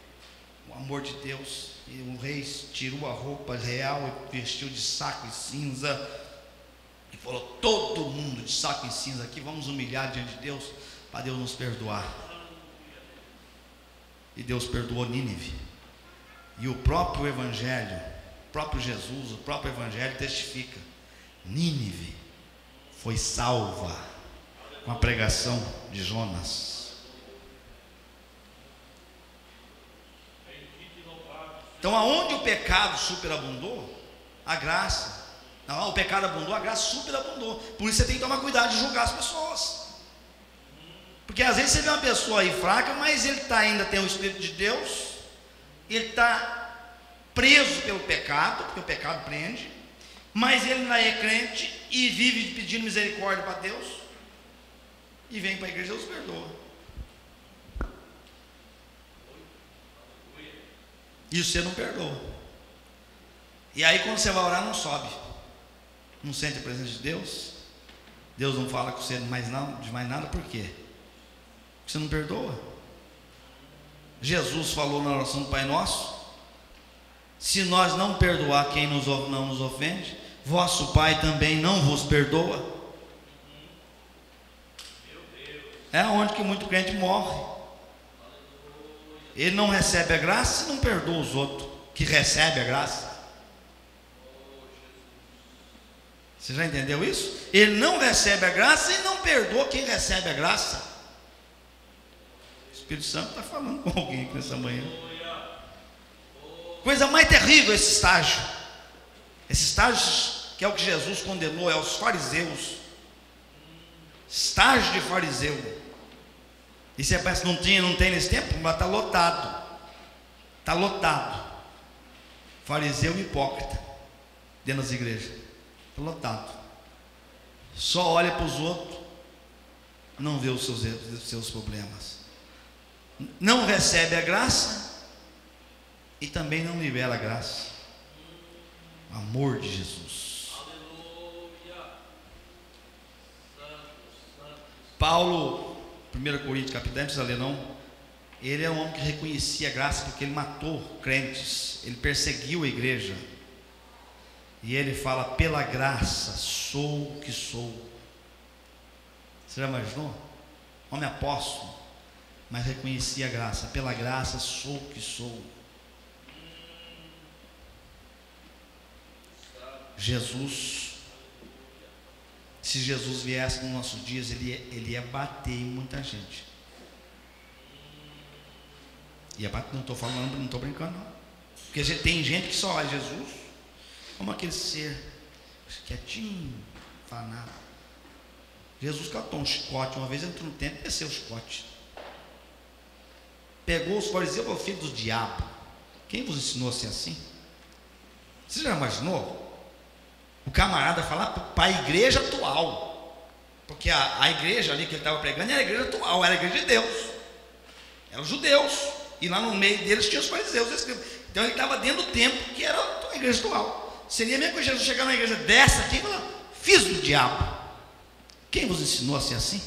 o amor de Deus, e o rei tirou a roupa real e vestiu de saco e cinza, e falou: todo mundo de saco e cinza aqui, vamos humilhar diante de Deus, para Deus nos perdoar. E Deus perdoou Nínive, e o próprio Evangelho, o próprio Jesus, o próprio Evangelho testifica: Nínive foi salva com a pregação de Jonas. Então, aonde o pecado superabundou, a graça, não, o pecado abundou, a graça superabundou. Por isso você tem que tomar cuidado de julgar as pessoas, porque às vezes você vê uma pessoa aí fraca, mas ele ainda tem o Espírito de Deus, ele está preso pelo pecado, porque o pecado prende, mas ele não é crente e vive pedindo misericórdia para Deus, e vem para a igreja e Deus perdoa. E você não perdoa. E aí quando você vai orar, não sobe, não sente a presença de Deus. Deus não fala com você de mais nada, por quê? Porque você não perdoa. Jesus falou na oração do Pai Nosso: se nós não perdoar quem não nos ofende, vosso Pai também não vos perdoa. É onde que muito crente morre. Ele não recebe a graça e não perdoa os outros que recebem a graça. Você já entendeu isso? Ele não recebe a graça e não perdoa quem recebe a graça. O Espírito Santo está falando com alguém aqui nessa manhã. Coisa mais terrível esse estágio. Esse estágio que é o que Jesus condenou, é os fariseus. Estágio de fariseu. E você pensa, não tem nesse tempo, mas está lotado. Está lotado. Fariseu e hipócrita dentro das igrejas. Está lotado. Só olha para os outros, não vê os seus erros, os seus problemas. Não recebe a graça e também não libera a graça. O amor de Jesus. Paulo, 1 Coríntios capítulo 10, precisa ler não? Ele é um homem que reconhecia a graça, porque ele matou crentes, ele perseguiu a igreja, e ele fala: pela graça sou o que sou. Você já imaginou? Homem apóstolo, mas reconhecia a graça: pela graça sou o que sou. se Jesus viesse nos nossos dias, ele ia bater em muita gente. Não estou falando, não estou brincando não. Porque tem gente que só olha Jesus como aquele ser quietinho, não fala nada. Jesus catou um chicote uma vez, entrou no templo e desceu o chicote. Pegou os fariseus e falou: filho do diabo, quem vos ensinou a ser assim? Você já imaginou? O camarada falar para a igreja atual, porque a igreja ali que ele estava pregando era a igreja atual, era a igreja de Deus, eram os judeus, e lá no meio deles tinha os fariseus. Então ele estava dentro do templo que era a igreja atual. Seria mesmo que Jesus chegar na igreja dessa aqui e falar: filhos do diabo, quem vos ensinou a ser assim?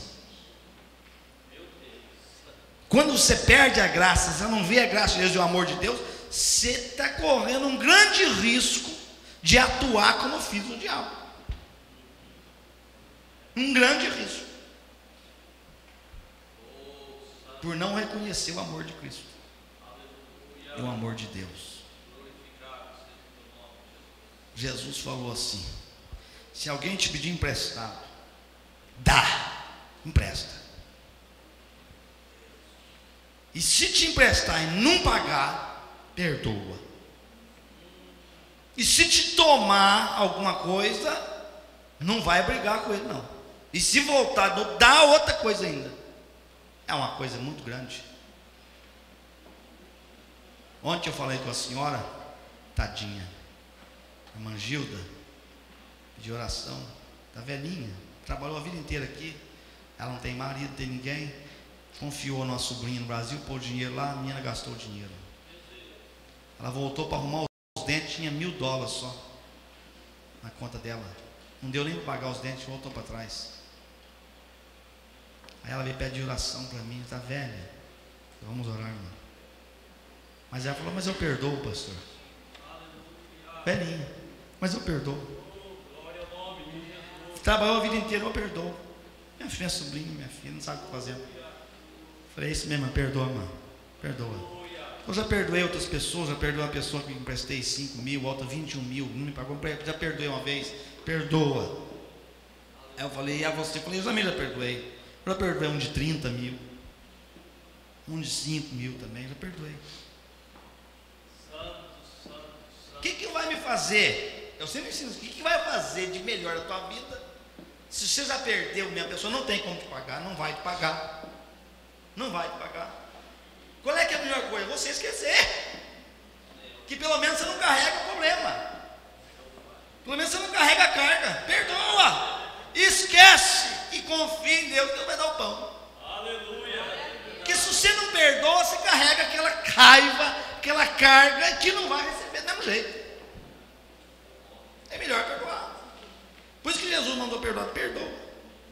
Quando você perde a graça, você não vê a graça de Deus e o amor de Deus, você está correndo um grande risco de atuar como filho do diabo. Um grande risco. Por não reconhecer o amor de Cristo e o amor de Deus. Jesus falou assim: se alguém te pedir emprestado, dá, empresta. E se te emprestar e não pagar, perdoa. E se te tomar alguma coisa, não vai brigar com ele não. E se voltar, dá outra coisa ainda. É uma coisa muito grande. Ontem eu falei com a senhora, tadinha, a irmã Gilda, de oração, está velhinha, trabalhou a vida inteira aqui, ela não tem marido, não tem ninguém, confiou numa sobrinha no Brasil, pôs dinheiro lá, a menina gastou o dinheiro. Ela voltou para arrumar os dentes, tinha $1.000 só na conta dela, não deu nem para pagar os dentes, voltou para trás. Aí ela veio pedir oração para mim: está velha, vamos orar, irmão. Mas ela falou: mas eu perdoo, pastor. Velhinha, mas eu perdoo. Trabalhou a vida inteira, eu perdoo. Minha filha é sobrinha, minha filha não sabe o que fazer. Falei: isso mesmo, perdoa, irmão, perdoa. Eu já perdoei outras pessoas, já perdoei uma pessoa que me emprestei 5 mil, outra 21 mil, não me pagou, já perdoei uma vez, perdoa. Aí eu falei: e a você? Eu falei: eu também já perdoei. Eu já perdoei um de 30 mil, um de 5 mil também, já perdoei. O que vai me fazer? Eu sempre ensino: o que vai fazer de melhor a tua vida? Se você já perdeu, minha pessoa não tem como te pagar, não vai te pagar. Não vai te pagar. Qual é que é a melhor coisa? Você esquecer. Que pelo menos você não carrega o problema. Pelo menos você não carrega a carga. Perdoa. Esquece e confia em Deus, Deus vai dar o pão. Aleluia. Porque se você não perdoa, você carrega aquela raiva, aquela carga que não vai receber do mesmo jeito. É melhor perdoar. Por isso que Jesus mandou perdoar. Perdoa.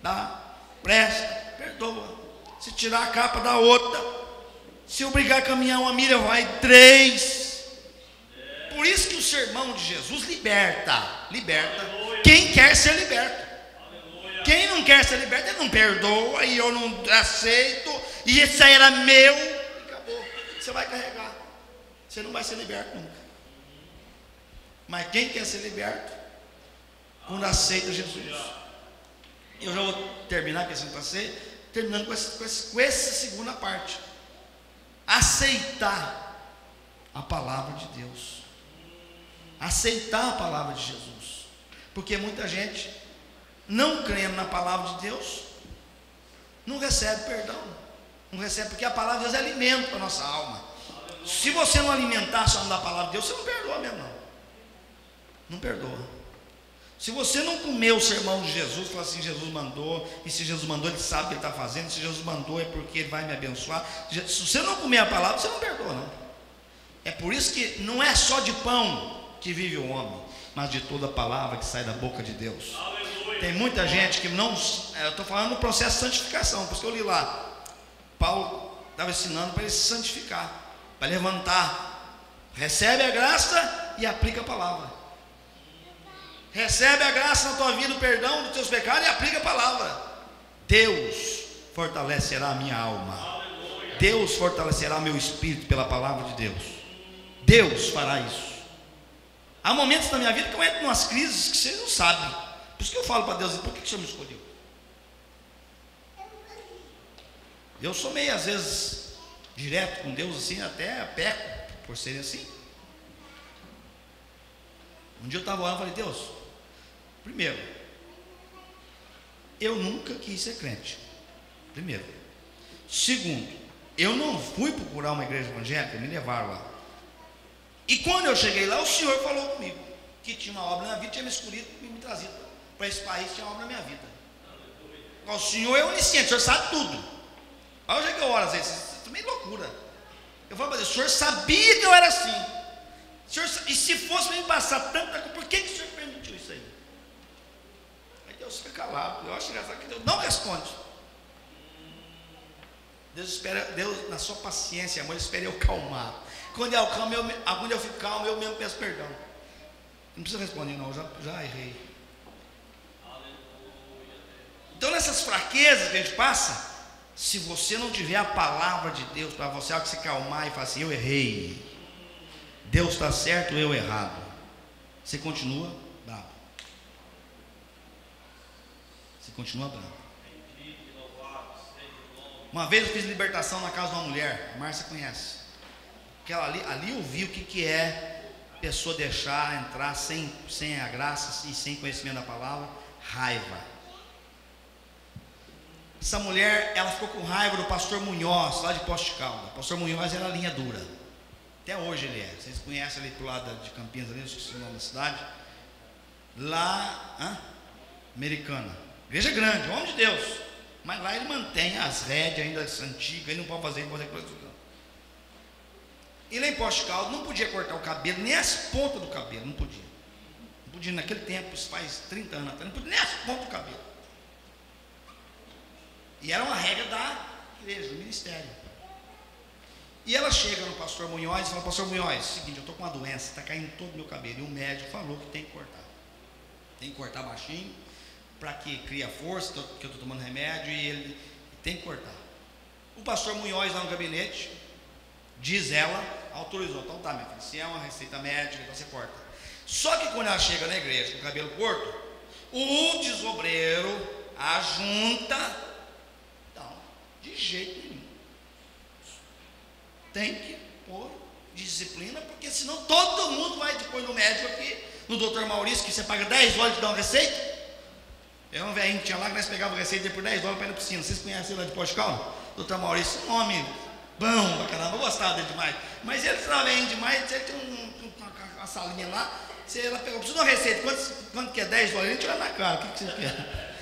Dá, presta, perdoa. Se tirar a capa, dá outra. Se obrigar a caminhar uma milha, vai 3. Por isso que o sermão de Jesus liberta. Quem quer ser liberto. Quem não quer ser liberto, ele não perdoa, e eu não aceito, e esse aí era meu, e acabou. Você vai carregar. Você não vai ser liberto nunca. Mas quem quer ser liberto, quando aceita Jesus. Eu já vou terminar com esse passeio, terminando com essa segunda parte. Aceitar a palavra de Deus. Aceitar a palavra de Jesus. Porque muita gente, não crendo na palavra de Deus, não recebe perdão. Não recebe, porque a palavra de Deus é alimento para a nossa alma. Se você não alimentar só da palavra de Deus, você não perdoa mesmo não. Não perdoa. Se você não comer o sermão de Jesus, falar assim: Jesus mandou, e se Jesus mandou, ele sabe o que ele está fazendo, se Jesus mandou é porque ele vai me abençoar. Se você não comer a palavra, você não perdoa não. É por isso que não é só de pão que vive o homem, mas de toda a palavra que sai da boca de Deus. Aleluia. Tem muita gente que não, eu estou falando do processo de santificação, por isso que eu li lá, Paulo estava ensinando para ele se santificar, para levantar, recebe a graça e aplica a palavra. Recebe a graça na tua vida, o perdão dos teus pecados, e aplica a palavra. Deus fortalecerá a minha alma. Deus fortalecerá meu espírito pela palavra de Deus. Deus fará isso. Há momentos na minha vida que eu entro em umas crises que vocês não sabem. Por isso que eu falo para Deus, por que o Senhor me escolheu? Eu sou meio, às vezes, direto com Deus, assim, até peco por ser assim. Um dia eu estava orando e falei, Deus, primeiro, eu nunca quis ser crente. Primeiro. Segundo, eu não fui procurar uma igreja evangélica, me levaram lá. E quando eu cheguei lá, o Senhor falou comigo que tinha uma obra na vida, tinha me escolhido e me trazido para esse país, tinha uma obra na minha vida. O Senhor é onisciente, o Senhor sabe tudo. Olha o jeito que eu oro às vezes, isso é meio loucura. Eu falo para Deus, o Senhor sabia que eu era assim. Senhor, e se fosse para me passar tanta coisa, por que o Senhor permitiu isso aí? Aí Deus fica calado. Eu acho engraçado que Deus não responde. Deus espera, Deus, na sua paciência, amor, espera eu calmar. Quando eu fico calmo, eu mesmo peço perdão. Não precisa responder, não, já errei. Então, nessas fraquezas que a gente passa, se você não tiver a palavra de Deus para você, que se calmar e falar assim, eu errei, Deus está certo, eu errado, você continua bravo. Você continua bravo. Uma vez eu fiz libertação na casa de uma mulher, a Márcia conhece. Que ela ali eu vi o que é pessoa deixar entrar sem a graça e sem conhecimento da palavra, raiva. Essa mulher, ela ficou com raiva do pastor Munhoz, lá de Poços de Caldas. O pastor Munhoz era linha dura. Até hoje ele é. Vocês conhecem ali pro lado de Campinas, ali, eu esqueci o nome da cidade. Lá, Americana. Igreja grande, homem de Deus. Mas lá ele mantém as rédeas ainda antigas, ele não pode fazer coisa. E lá em Poços de Caldas não podia cortar o cabelo, nem as pontas do cabelo, não podia. Não podia naquele tempo, isso faz 30 anos atrás, não podia nem as pontas do cabelo. E era uma regra da igreja, do ministério. E ela chega no pastor Munhoz e fala, pastor Munhoz, seguinte, eu estou com uma doença, está caindo todo o meu cabelo. E o médico falou que tem que cortar. Tem que cortar baixinho, para que crie força, que eu estou tomando remédio, e ele tem que cortar. O pastor Munhoz lá no gabinete, diz ela, autorizou, então tá, minha filha, se é uma receita médica, então você corta. Só que quando ela chega na igreja com o cabelo curto, o desobreiro, a junta, não, de jeito nenhum. Tem que pôr disciplina, porque senão todo mundo vai depois no médico aqui, no doutor Maurício, que você paga 10 dólares de dar uma receita. É um velhinho que tinha lá que nós pegávamos receita por 10 dólares para ir na piscina. Vocês conhecem lá de Poços de Caldas? Doutor Maurício, um homem bom pra caramba, eu gostava dele demais. Mas ele estava bem demais, ele tem uma salinha lá. Ela pegou, preciso de uma receita, quanto que é 10 dólares? A gente olha na cara, o que você quer?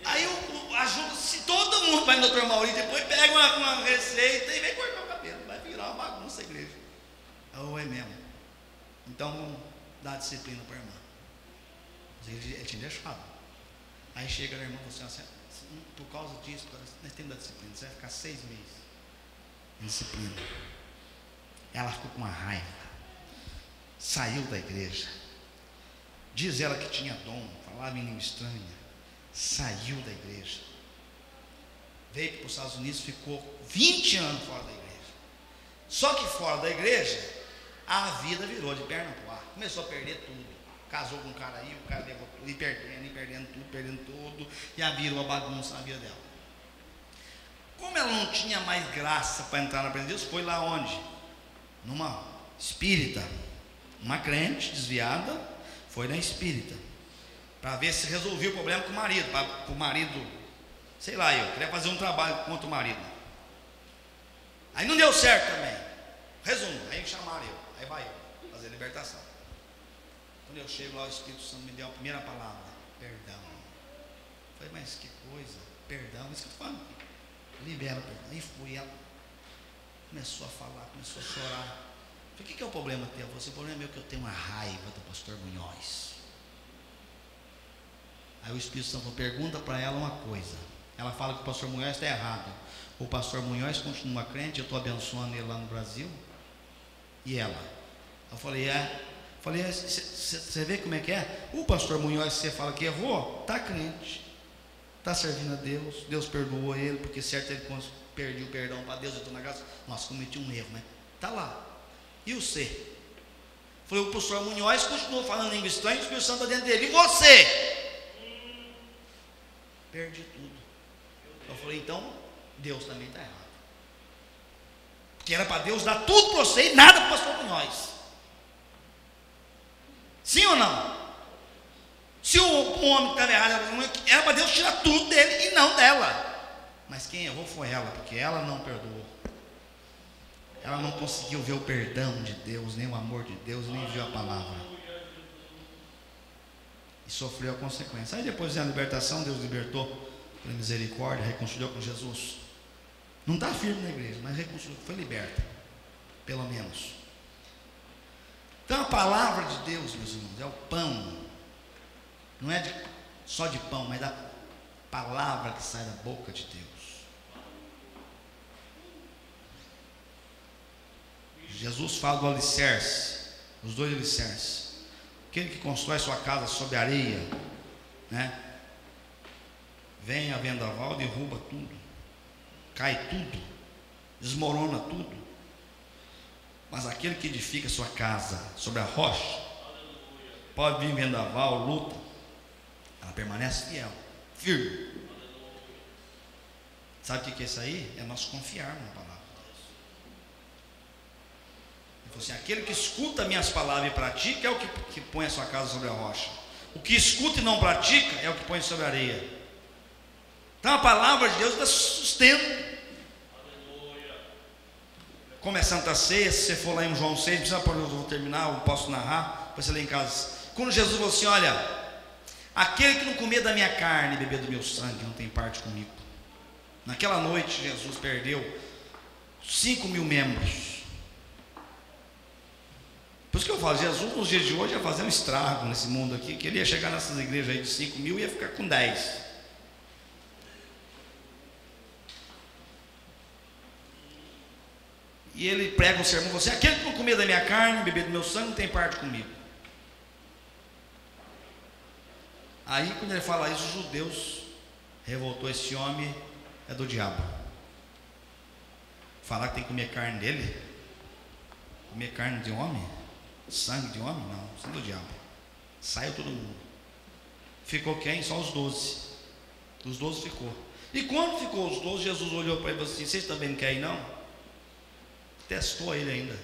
Aí ajuda, se todo mundo vai no doutor Maurício, depois pega uma receita e vem cortar o cabelo, vai virar uma bagunça a igreja. Ou é mesmo. Então vamos dar disciplina para a irmã. Ele tinha deixado. Aí chega a irmã e fala assim, por causa disso, nós temos da disciplina, você vai ficar 6 meses em disciplina. Ela ficou com uma raiva, saiu da igreja. Diz ela que tinha dom, falava em língua estranha. Saiu da igreja, veio para os Estados Unidos, ficou 20 anos fora da igreja. Só que fora da igreja, a vida virou de perna para o ar, começou a perder tudo. Casou com um cara aí, o cara levou tudo, e perdendo tudo, e a virou uma bagunça na vida dela. Como ela não tinha mais graça para entrar na presença de Deus, foi lá onde? Numa espírita, uma crente desviada, foi na espírita, para ver se resolvia o problema com o marido, para o marido, sei lá, eu queria fazer um trabalho contra o marido. Aí não deu certo também. Resumo, aí chamaram eu, aí vai eu fazer libertação. Quando eu chego lá, o Espírito Santo me deu a primeira palavra, perdão. Eu falei, mas que coisa, perdão, isso que eu estou falando. Libera perdão. Aí fui, ela começou a falar, começou a chorar. Eu falei, o que é o problema teu? O problema é meu, que eu tenho uma raiva do pastor Munhoz. Aí o Espírito Santo pergunta para ela uma coisa. Ela fala que o pastor Munhoz está errado. O pastor Munhoz continua crente, eu estou abençoando ele lá no Brasil. E ela? Eu falei, você vê como é que é? O pastor Munhoz, você fala que errou, está crente, está servindo a Deus, Deus perdoou ele, porque certo ele perdi o perdão para Deus, eu estou na graça. Nossa, cometi um erro, né? Está lá. E você? Foi o pastor Munhoz, continuou falando em língua estranha, o Espírito Santo está dentro dele. E você? Perdi tudo. Eu falei, então, Deus também está errado. Porque era para Deus dar tudo para você e nada para o pastor Munhoz. Sim ou não? Se o homem que estava errado era para Deus tirar tudo dele e não dela. Mas quem errou foi ela, porque ela não perdoou. Ela não conseguiu ver o perdão de Deus, nem o amor de Deus, nem viu a palavra. E sofreu a consequência. Aí depois da libertação, Deus libertou pela misericórdia, reconciliou com Jesus. Não está firme na igreja, mas reconciliou, foi liberta. Pelo menos. Então a palavra de Deus, meus irmãos, é o pão. Não é só de pão, mas da palavra que sai da boca de Deus. Jesus fala do alicerce, os dois alicerces. Aquele que constrói sua casa sobre areia, né? Vem a vendaval, derruba tudo, cai tudo, desmorona tudo. Mas aquele que edifica sua casa sobre a rocha, pode vir vendaval, luta, ela permanece fiel, firme. Sabe o que é isso aí? É nós confiarmos na palavra. Assim, aquele que escuta minhas palavras e pratica é o que põe a sua casa sobre a rocha. O que escuta e não pratica é o que põe sobre a areia. Então a palavra de Deus dá sustento. Como é Santa Ceia, se você for lá em João 6, eu vou terminar, eu posso narrar, depois você lê em casa. Quando Jesus falou assim, olha, aquele que não comer da minha carne e beber do meu sangue não tem parte comigo. Naquela noite Jesus perdeu 5.000 membros. Por isso que eu falo, Jesus nos dias de hoje ia fazer um estrago nesse mundo aqui, que ele ia chegar nessas igrejas aí de 5.000 e ia ficar com 10. E ele prega um sermão, você, aquele que não comer da minha carne, beber do meu sangue, não tem parte comigo. Aí quando ele fala isso, os judeus revoltou, esse homem é do diabo. Falar que tem que comer carne dele, comer carne de homem, sangue de homem, não, sangue do diabo. Saiu todo mundo. Ficou quem? Só os 12. Os 12 ficou. E quando ficou os 12, Jesus olhou para ele e falou assim, vocês também não querem ir não? Testou ele ainda.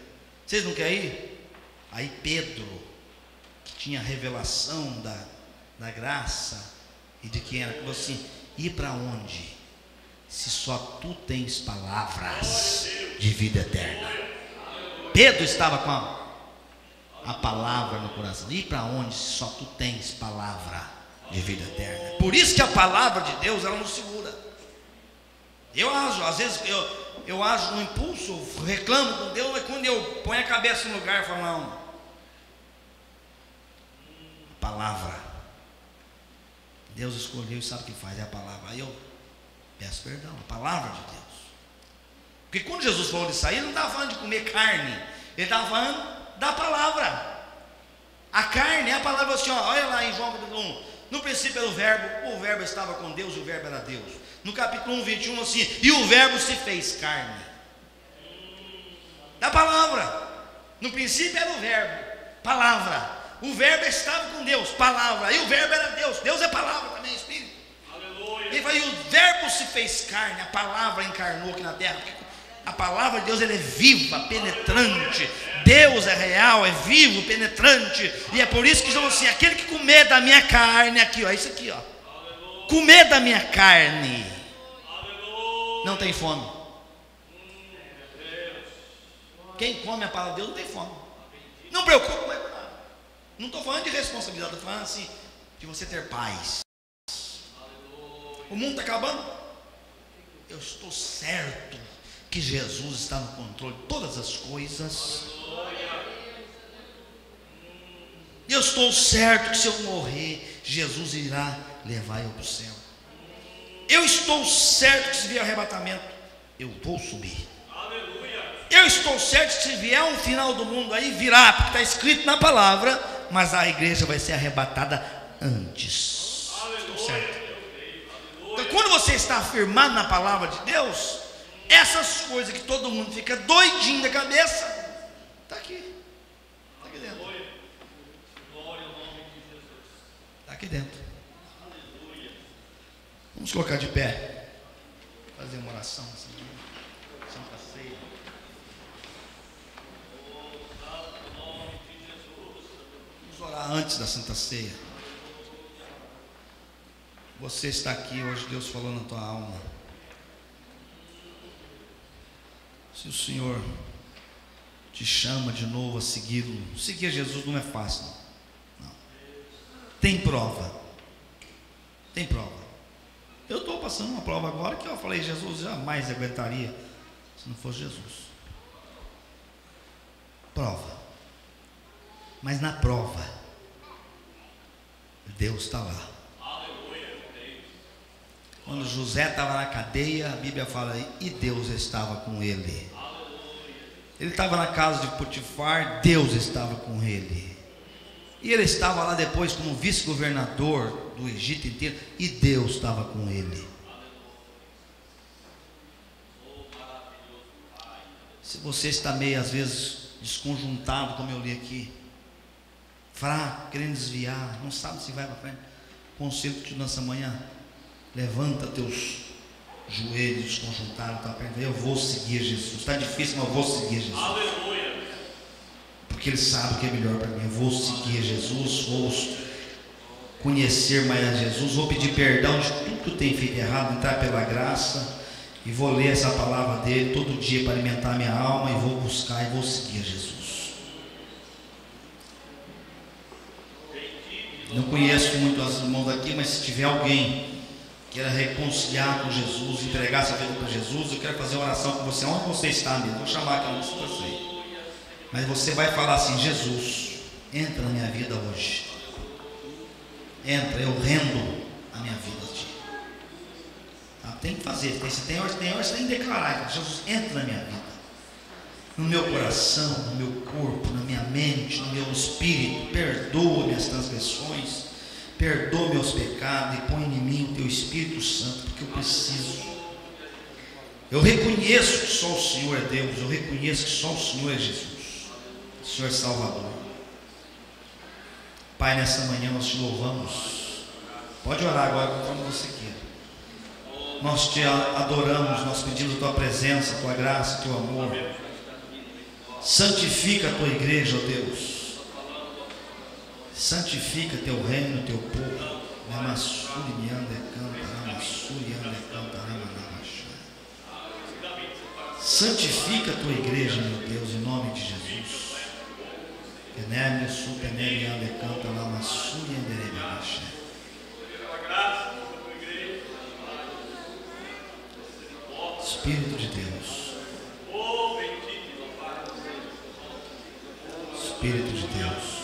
Vocês não querem ir? Aí Pedro, que tinha revelação da graça e de quem era, falou assim, ir para onde? Se só tu tens palavras de vida eterna. Pedro estava com a palavra no coração. Ir para onde se só tu tens palavra de vida eterna? Por isso que a palavra de Deus, ela nos segura. Eu ajo, às vezes eu ajo no impulso, reclamo com Deus, mas quando eu ponho a cabeça no lugar, eu falo, não, a palavra, Deus escolheu e sabe o que faz, é a palavra. Aí eu peço perdão, a palavra de Deus. Porque quando Jesus falou disso aí, ele não estava falando de comer carne, ele estava falando da palavra. A carne é a palavra assim, ó, olha lá em João capítulo 1, no princípio era o verbo estava com Deus, o verbo era Deus. No capítulo 1, 21, assim, e o verbo se fez carne. Da palavra. No princípio era o verbo, palavra. O verbo estava com Deus, palavra. E o verbo era Deus. Deus é palavra também, Espírito. Aleluia. Ele falou, e o verbo se fez carne, a palavra encarnou aqui na terra. A palavra de Deus, ela é viva, penetrante. Deus é real, é vivo, penetrante. E é por isso que estamos assim, aquele que comer da minha carne, aqui, ó, isso aqui, ó. Comer da minha carne, não tem fome. Quem come a palavra de Deus não tem fome. Não preocupa com nada. Não estou falando de responsabilidade, estou falando assim, de você ter paz. O mundo está acabando. Eu estou certo que Jesus está no controle de todas as coisas. Eu estou certo que se eu morrer, Jesus irá levar eu para o céu. Eu estou certo que se vier arrebatamento, eu vou subir. Eu estou certo que se vier um final do mundo aí, virá, porque está escrito na palavra, mas a igreja vai ser arrebatada antes. Estou certo. Então, quando você está afirmado na palavra de Deus, essas coisas que todo mundo fica doidinho da cabeça, está aqui. Está aqui dentro. Está aqui dentro. Vamos colocar de pé. Fazer uma oração. Santa Ceia. Vamos orar antes da Santa Ceia. Você está aqui hoje, Deus falou na tua alma. Se o Senhor te chama de novo a segui-lo, seguir Jesus não é fácil, não. Tem prova. Tem prova. Eu estou passando uma prova agora que eu falei, Jesus jamais aguentaria se não fosse Jesus. Prova. Mas na prova, Deus está lá. Quando José estava na cadeia, a Bíblia fala, e Deus estava com ele. Ele estava na casa de Potifar, Deus estava com ele. E ele estava lá depois como vice-governador do Egito inteiro, e Deus estava com ele. Se você está meio, às vezes, desconjuntado, como eu li aqui, fraco, querendo desviar, não sabe se vai para frente, conselho que te dou nessa manhã, levanta teus joelhos desconjuntados, tá perto. Eu vou seguir Jesus. Está difícil, mas eu vou seguir Jesus. Aleluia. Porque Ele sabe o que é melhor para mim. Eu vou seguir Jesus, vou conhecer mais a Jesus, vou pedir perdão de tudo que eu tenho feito errado, entrar pela graça, e vou ler essa palavra dele todo dia para alimentar minha alma, e vou buscar e vou seguir Jesus. Não conheço muito os irmãos aqui, mas se tiver alguém queira reconciliar com Jesus, entregar essa vida para Jesus, eu quero fazer uma oração com você, onde você está mesmo, vou chamar aqui, não sei você, mas você vai falar assim, Jesus, entra na minha vida hoje, entra, eu rendo a minha vida a ti, tá? Tem que fazer, tem hora você tem que declarar, Jesus, entra na minha vida, no meu coração, no meu corpo, na minha mente, no meu espírito, perdoa minhas transgressões, perdoa meus pecados e põe em mim o teu Espírito Santo, porque eu preciso. Eu reconheço que só o Senhor é Deus, eu reconheço que só o Senhor é Jesus, o Senhor é Salvador. Pai, nessa manhã nós te louvamos. Pode orar agora conforme você queira. Nós te adoramos, nós pedimos a tua presença, a tua graça, o teu amor. Santifica a tua igreja, ó Deus. Santifica teu reino, teu povo. Santifica a tua igreja, meu Deus, em nome de Jesus. Espírito de Deus. Espírito de Deus.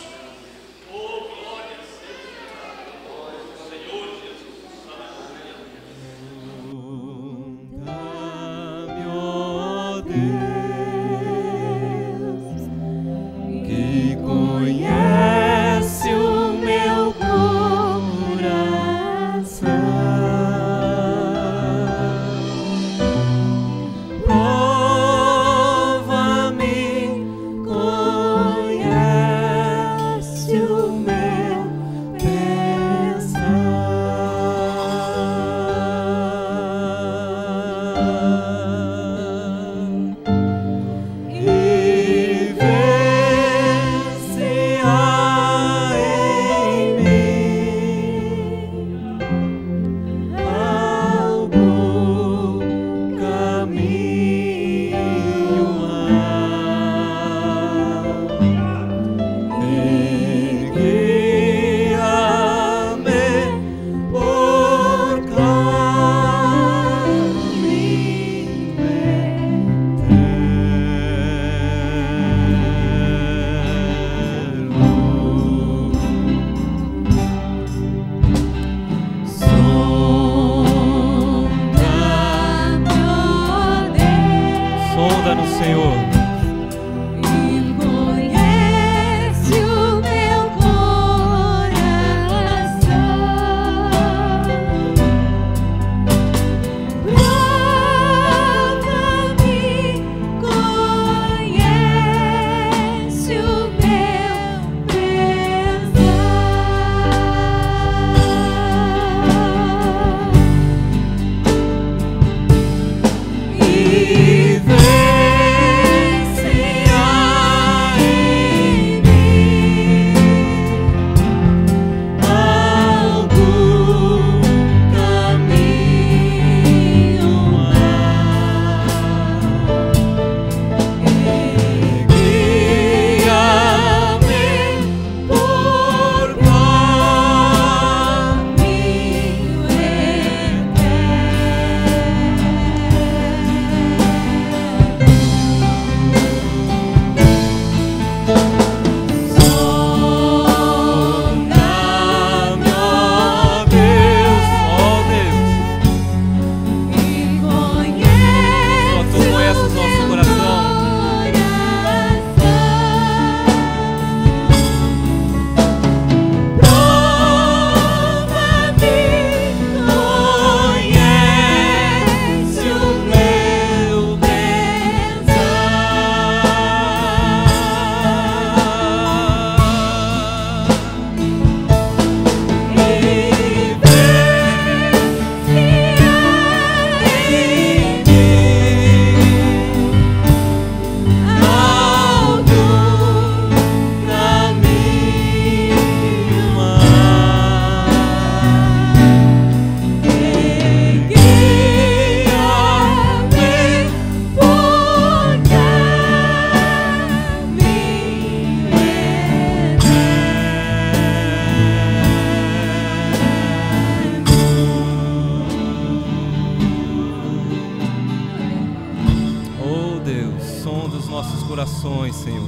Deus, som dos nossos corações, Senhor.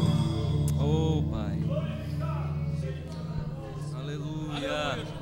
Oh, Pai. Aleluia.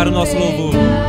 O nosso louvor.